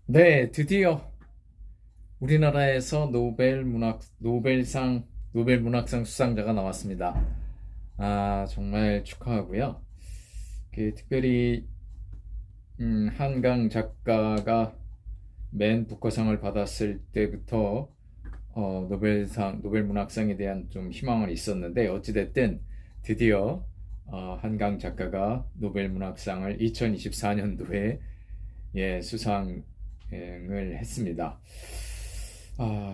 네, 드디어 우리나라에서 노벨 문학상 수상자가 나왔습니다. 정말 축하하고요. 특별히 한강 작가가 맨 부커상을 받았을 때부터 노벨 문학상에 대한 좀 희망은 있었는데 어찌됐든 드디어 한강 작가가 노벨 문학상을 2024년도에 수상을 했습니다.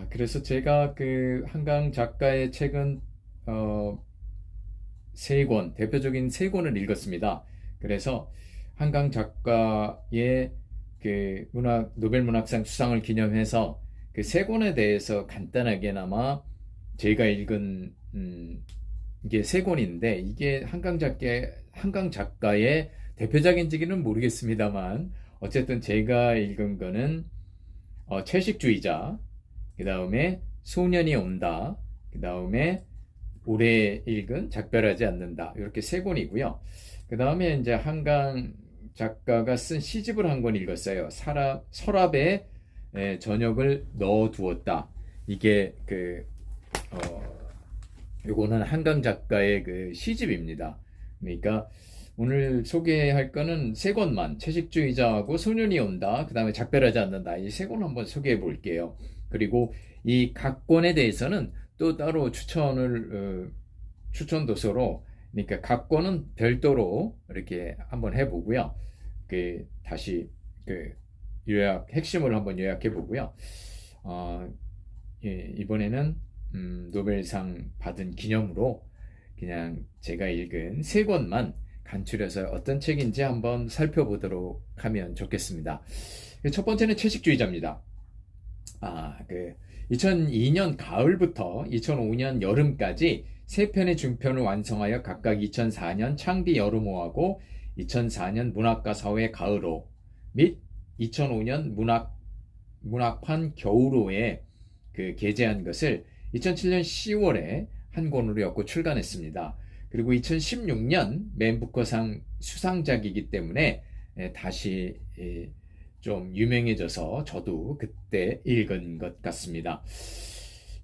그래서 제가 그 한강 작가의 책은 어, 세 권, 대표적인 세 권을 읽었습니다. 그래서 한강 작가의 노벨 문학상 수상을 기념해서 그 세 권에 대해서 간단하게나마 제가 읽은 이게 세 권인데 이게 한강 작가의 대표작인지는 모르겠습니다만 어쨌든 제가 읽은 거는 채식주의자, 그 다음에 소년이 온다, 그 다음에 올해 읽은 작별하지 않는다, 이렇게 세 권이고요. 그 다음에 이제 한강 작가가 쓴 시집을 한 권 읽었어요. 서랍에 저녁을 넣어두었다. 이게 요거는 한강 작가의 그 시집입니다. 그러니까 오늘 소개할 거는 세 권만, 채식주의자하고 소년이 온다, 그 다음에 작별하지 않는다, 이 세 권 한번 소개해 볼게요. 그리고 이 각 권에 대해서는 또 따로 추천 도서로, 그러니까 각 권은 별도로 이렇게 한번 해보고요. 다시 핵심을 한번 요약해 보고요. 어, 이번에는 노벨상 받은 기념으로 그냥 제가 읽은 세 권만 간추려서 어떤 책인지 한번 살펴보도록 하면 좋겠습니다. 첫 번째는 채식주의자입니다. 2002년 가을부터 2005년 여름까지 세 편의 중편을 완성하여 각각 2004년 창비 여름호하고 2004년 문학과 사회 가을호 및 2005년 문학판 겨울호에 게재한 것을 2007년 10월에 한 권으로 엮고 출간했습니다. 그리고 2016년 맨 부커상 수상작이기 때문에 다시 좀 유명해져서 저도 그때 읽은 것 같습니다.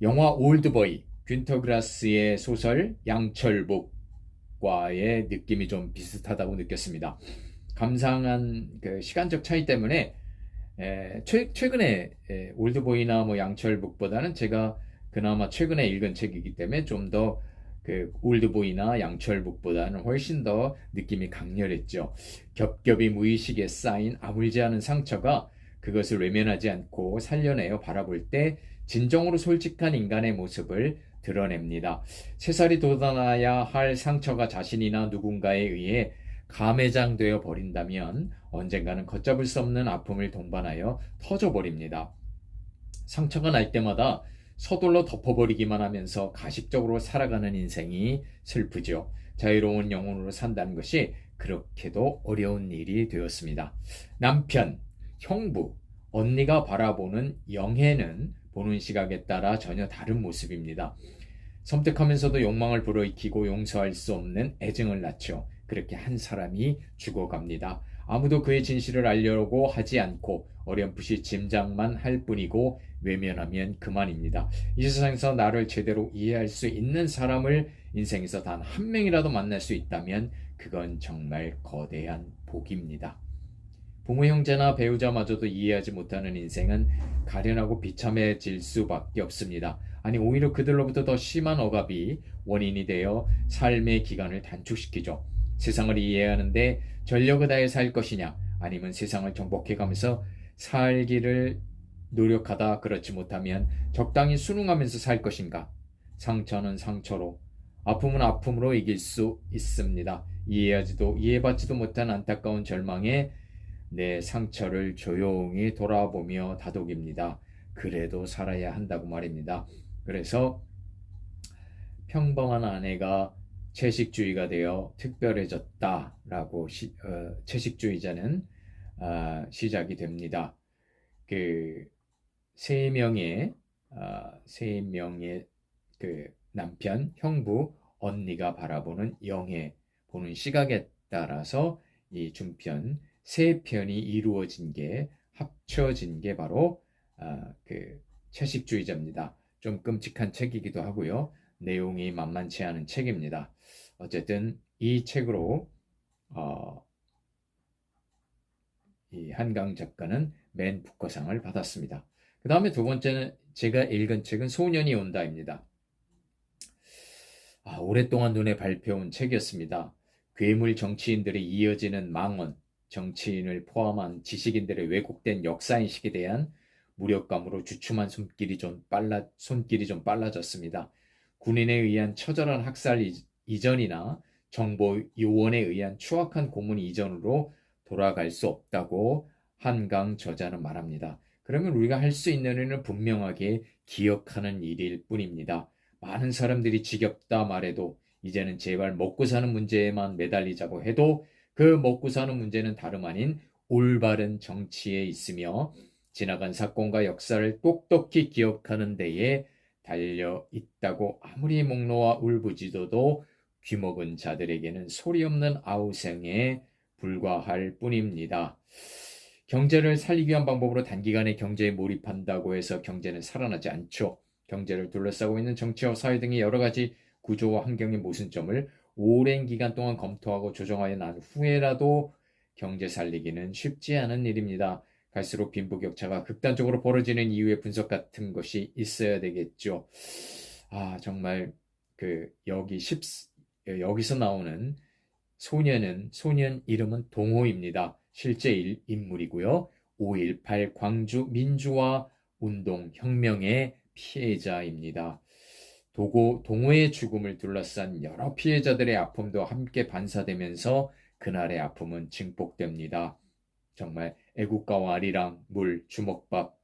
영화 올드보이, 균터 그라스의 소설 양철복과의 느낌이 좀 비슷하다고 느꼈습니다. 감상한 시간적 차이 때문에 최근에 올드보이나 뭐 양철북보다는 제가 그나마 최근에 읽은 책이기 때문에 좀 더 올드보이나 양철북보다는 훨씬 더 느낌이 강렬했죠. 겹겹이 무의식에 쌓인 아물지 않은 상처가 그것을 외면하지 않고 살려내어 바라볼 때 진정으로 솔직한 인간의 모습을 드러냅니다. 새살이 돋아나야 할 상처가 자신이나 누군가에 의해 감회장되어 버린다면 언젠가는 걷잡을 수 없는 아픔을 동반하여 터져버립니다. 상처가 날 때마다 서둘러 덮어버리기만 하면서 가식적으로 살아가는 인생이 슬프죠. 자유로운 영혼으로 산다는 것이 그렇게도 어려운 일이 되었습니다. 남편, 형부, 언니가 바라보는 영애는 보는 시각에 따라 전혀 다른 모습입니다. 섬뜩하면서도 욕망을 불어일으키고 용서할 수 없는 애증을 낳죠. 그렇게 한 사람이 죽어갑니다. 아무도 그의 진실을 알려고 하지 않고 어렴풋이 짐작만 할 뿐이고 외면하면 그만입니다. 이 세상에서 나를 제대로 이해할 수 있는 사람을 인생에서 단 한 명이라도 만날 수 있다면 그건 정말 거대한 복입니다. 부모, 형제나 배우자마저도 이해하지 못하는 인생은 가련하고 비참해질 수밖에 없습니다. 아니, 오히려 그들로부터 더 심한 억압이 원인이 되어 삶의 기간을 단축시키죠. 세상을 이해하는데 전력을 다해 살 것이냐, 아니면 세상을 정복해가면서 살기를 노력하다 그렇지 못하면 적당히 순응하면서 살 것인가? 상처는 상처로, 아픔은 아픔으로 이길 수 있습니다. 이해받지도 못한 안타까운 절망에 내 상처를 조용히 돌아보며 다독입니다. 그래도 살아야 한다고 말입니다. 그래서 평범한 아내가 채식주의가 되어 특별해졌다라고 채식주의자는 시작이 됩니다. 세 명의 남편, 형부, 언니가 바라보는 영예, 보는 시각에 따라서 이 중편 세 편이 이루어진 게 합쳐진 게 바로 그 채식주의자입니다. 좀 끔찍한 책이기도 하고요. 내용이 만만치 않은 책입니다. 어쨌든 이 책으로 이 한강 작가는 맨 부커상을 받았습니다. 그 다음에 두 번째는 제가 읽은 책은 소년이 온다입니다. 오랫동안 눈에 밟혀온 책이었습니다. 괴물 정치인들이 이어지는 망언, 정치인을 포함한 지식인들의 왜곡된 역사인식에 대한 무력감으로 주춤한 손길이 좀 빨라졌습니다. 군인에 의한 처절한 학살 이전이나 정보 요원에 의한 추악한 고문 이전으로 돌아갈 수 없다고 한강 저자는 말합니다. 그러면 우리가 할 수 있는 일은 분명하게 기억하는 일일 뿐입니다. 많은 사람들이 지겹다 말해도 이제는 제발 먹고 사는 문제에만 매달리자고 해도 그 먹고 사는 문제는 다름 아닌 올바른 정치에 있으며 지나간 사건과 역사를 똑똑히 기억하는 데에 달려 있다고 아무리 목 놓아 울부짖어도 귀먹은 자들에게는 소리 없는 아우성에 불과할 뿐입니다. 경제를 살리기 위한 방법으로 단기간에 경제에 몰입한다고 해서 경제는 살아나지 않죠. 경제를 둘러싸고 있는 정치와 사회 등의 여러 가지 구조와 환경의 모순점을 오랜 기간 동안 검토하고 조정하여 난 후에라도 경제 살리기는 쉽지 않은 일입니다. 갈수록 빈부격차가 극단적으로 벌어지는 이유의 분석 같은 것이 있어야 되겠죠. 정말 여기서 나오는 소년 이름은 동호입니다. 실제 인물이고요. 5.18 광주 민주화 운동 혁명의 피해자입니다. 동호의 죽음을 둘러싼 여러 피해자들의 아픔도 함께 반사되면서 그날의 아픔은 증폭됩니다. 정말 애국가와 아리랑, 물, 주먹밥,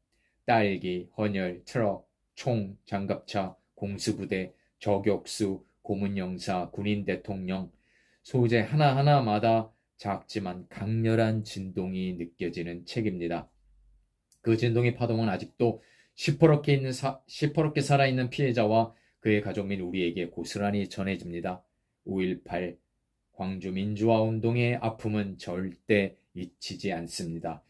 딸기, 헌혈, 트럭, 총, 장갑차, 공수부대, 저격수, 고문영사, 군인 대통령, 소재 하나하나마다 작지만 강렬한 진동이 느껴지는 책입니다. 그 진동의 파동은 아직도 시퍼렇게 살아있는 피해자와 그의 가족 및 우리에게 고스란히 전해집니다. 5.18 광주 민주화 운동의 아픔은 절대 잊히지 않습니다.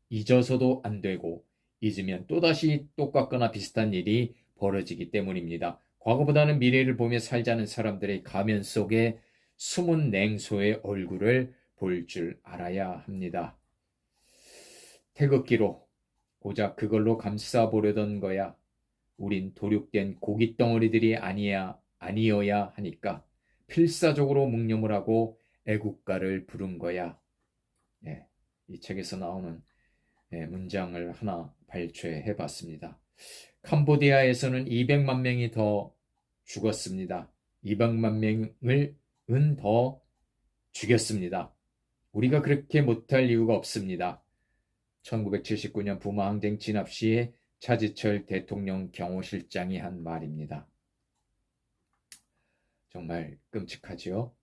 잊어서도 안 되고 잊으면 또다시 똑같거나 비슷한 일이 벌어지기 때문입니다. 과거보다는 미래를 보며 살자는 사람들의 가면 속에 숨은 냉소의 얼굴을 볼 줄 알아야 합니다. 태극기로 고작 그걸로 감싸보려던 거야. 우린 도륙된 고깃덩어리들이 아니어야 하니까 필사적으로 묵념을 하고 애국가를 부른 거야. 이 책에서 나오는 문장을 하나 발췌해 봤습니다. 캄보디아에서는 200만 명이 더 죽었습니다. 200만 명을 더 죽였습니다. 우리가 그렇게 못할 이유가 없습니다. 1979년 부마 항쟁 진압 시에 차지철 대통령 경호실장이 한 말입니다. 정말 끔찍하지요?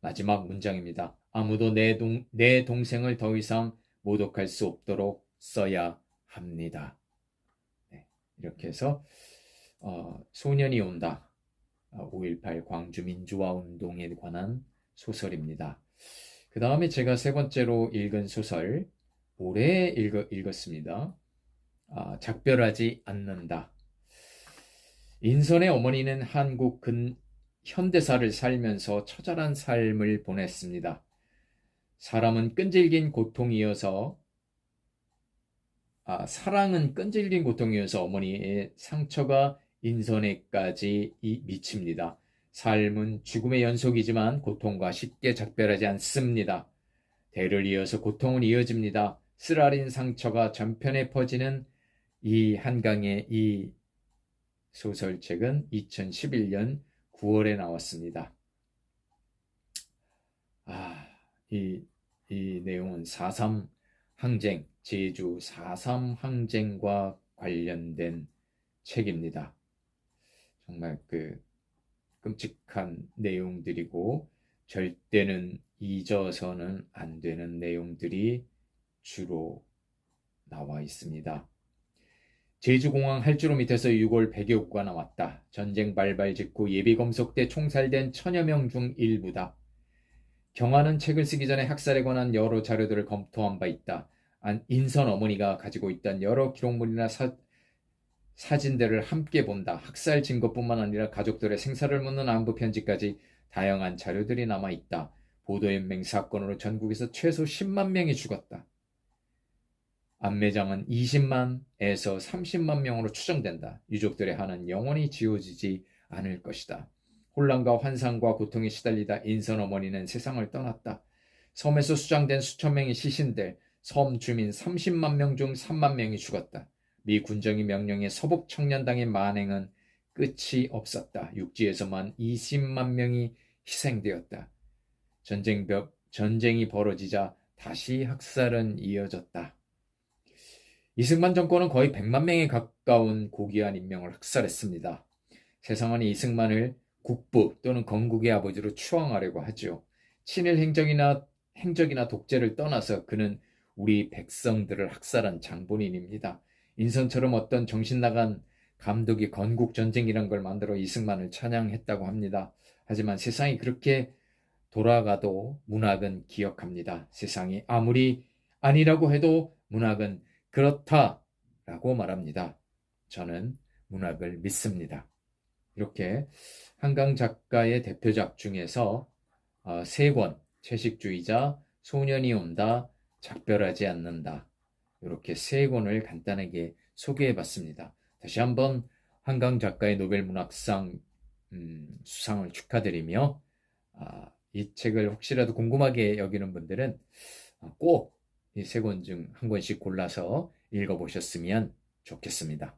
마지막 문장입니다. 아무도 내 동생을 더 이상 모독할 수 없도록 써야 합니다. 이렇게 해서 소년이 온다. 5.18 광주 민주화 운동에 관한 소설입니다. 그 다음에 제가 세 번째로 읽은 소설, 올해 읽었습니다. 작별하지 않는다. 인선의 어머니는 한국 현대사를 살면서 처절한 삶을 보냈습니다. 사랑은 끈질긴 고통이어서 어머니의 상처가 인선에까지 미칩니다. 삶은 죽음의 연속이지만 고통과 쉽게 작별하지 않습니다. 대를 이어서 고통은 이어집니다. 쓰라린 상처가 전편에 퍼지는 이 한강의 이 소설책은 2011년 9월에 나왔습니다. 이 내용은 4.3 항쟁, 제주 4.3 항쟁과 관련된 책입니다. 정말 끔찍한 내용들이고 절대는 잊어서는 안 되는 내용들이 주로 나와 있습니다. 제주공항 할주로 밑에서 6월 100여 구가 나왔다. 전쟁 발발 직후 예비검속대 총살된 1000여 명 중 일부다. 경화는 책을 쓰기 전에 학살에 관한 여러 자료들을 검토한 바 있다. 인선 어머니가 가지고 있던 여러 기록물이나 사진들을 함께 본다. 학살 증거뿐만 아니라 가족들의 생사를 묻는 안부 편지까지 다양한 자료들이 남아 있다. 보도연맹 사건으로 전국에서 최소 10만 명이 죽었다. 안매장은 20만에서 30만 명으로 추정된다. 유족들의 한은 영원히 지워지지 않을 것이다. 혼란과 환상과 고통에 시달리다 인선 어머니는 세상을 떠났다. 섬에서 수장된 수천 명의 시신들, 섬 주민 30만 명 중 3만 명이 죽었다. 미 군정이 명령해 서북 청년당의 만행은 끝이 없었다. 육지에서만 20만 명이 희생되었다. 전쟁이 벌어지자 다시 학살은 이어졌다. 이승만 정권은 거의 100만 명에 가까운 고귀한 인명을 학살했습니다. 세상은 이승만을 국부 또는 건국의 아버지로 추앙하려고 하죠. 친일 행적이나 독재를 떠나서 그는 우리 백성들을 학살한 장본인입니다. 인선처럼 어떤 정신나간 감독이 건국전쟁이란 걸 만들어 이승만을 찬양했다고 합니다. 하지만 세상이 그렇게 돌아가도 문학은 기억합니다. 세상이 아무리 아니라고 해도 문학은 그렇다라고 말합니다. 저는 문학을 믿습니다. 이렇게 한강 작가의 대표작 중에서 세 권, 채식주의자, 소년이 온다, 작별하지 않는다. 이렇게 세 권을 간단하게 소개해봤습니다. 다시 한번 한강 작가의 노벨문학상 수상을 축하드리며 이 책을 혹시라도 궁금하게 여기는 분들은 꼭 이 세 권 중 한 권씩 골라서 읽어보셨으면 좋겠습니다.